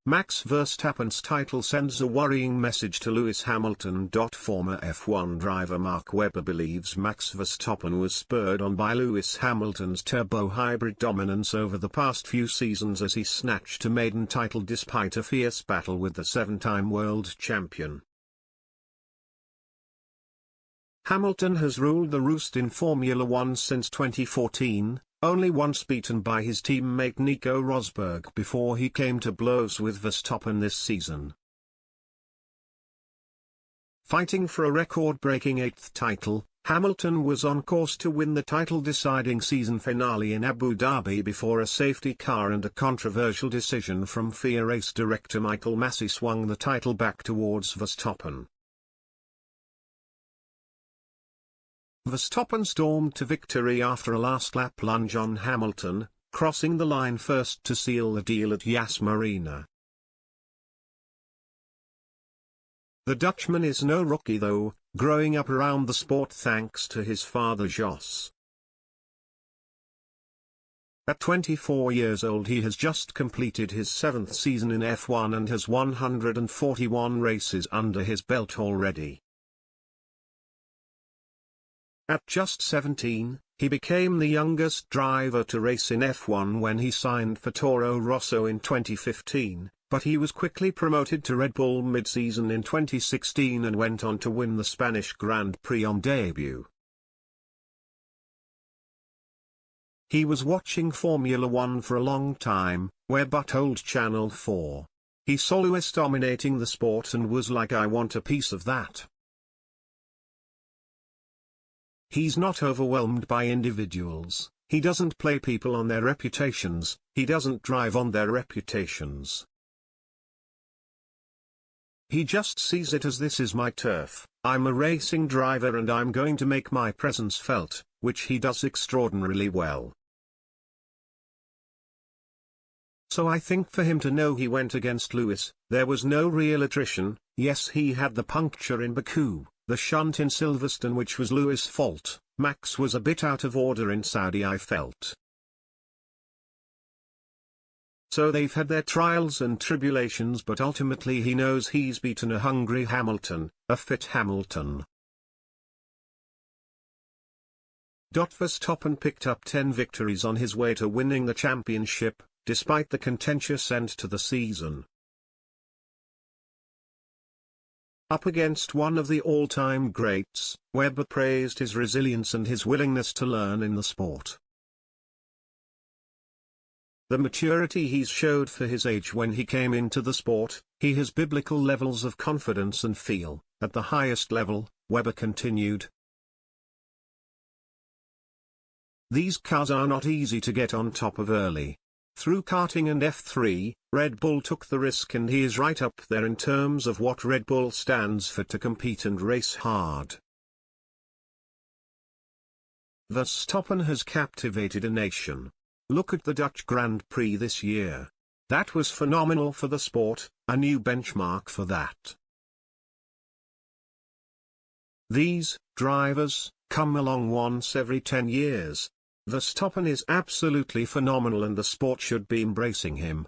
Max Verstappen's title sends a worrying message to Lewis Hamilton. Former F1 driver Mark Webber believes Max Verstappen was spurred on by Lewis Hamilton's turbo-hybrid dominance over the past few seasons as he snatched a maiden title despite a fierce battle with the seven-time world champion. Hamilton has ruled the roost in Formula One since 2014, only once beaten by his teammate Nico Rosberg before he came to blows with Verstappen this season. Fighting for a record-breaking eighth title, Hamilton was on course to win the title-deciding season finale in Abu Dhabi before a safety car and a controversial decision from FIA race director Michael Masi swung the title back towards Verstappen. Verstappen stormed to victory after a last-lap lunge on Hamilton, crossing the line first to seal the deal at Yas Marina. The Dutchman is no rookie though, growing up around the sport thanks to his father Jos. At 24 years old he has just completed his 7th season in F1 and has 141 races under his belt already. At just 17, he became the youngest driver to race in F1 when he signed for Toro Rosso in 2015, but he was quickly promoted to Red Bull mid-season in 2016 and went on to win the Spanish Grand Prix on debut. He was watching Formula One for a long time, but told Channel 4. He saw Lewis dominating the sport and was like, I want a piece of that. He's not overwhelmed by individuals, he doesn't play people on their reputations, he doesn't drive on their reputations. He just sees it as this is my turf, I'm a racing driver and I'm going to make my presence felt, which he does extraordinarily well. So I think for him to know he went against Lewis, there was no real attrition. Yes, he had the puncture in Baku, the shunt in Silverstone which was Lewis' fault. Max was a bit out of order in Saudi, I felt. So they've had their trials and tribulations, but ultimately he knows he's beaten a hungry Hamilton, a fit Hamilton. Verstappen picked up 10 victories on his way to winning the championship, despite the contentious end to the season. Up against one of the all-time greats, Webber praised his resilience and his willingness to learn in the sport. The maturity he's showed for his age when he came into the sport, he has biblical levels of confidence and feel, at the highest level, Webber continued. These cars are not easy to get on top of early. Through karting and F3, Red Bull took the risk and he is right up there in terms of what Red Bull stands for, to compete and race hard. Verstappen has captivated a nation. Look at the Dutch Grand Prix this year. That was phenomenal for the sport, a new benchmark for that. These drivers come along once every 10 years. Verstappen is absolutely phenomenal and the sport should be embracing him.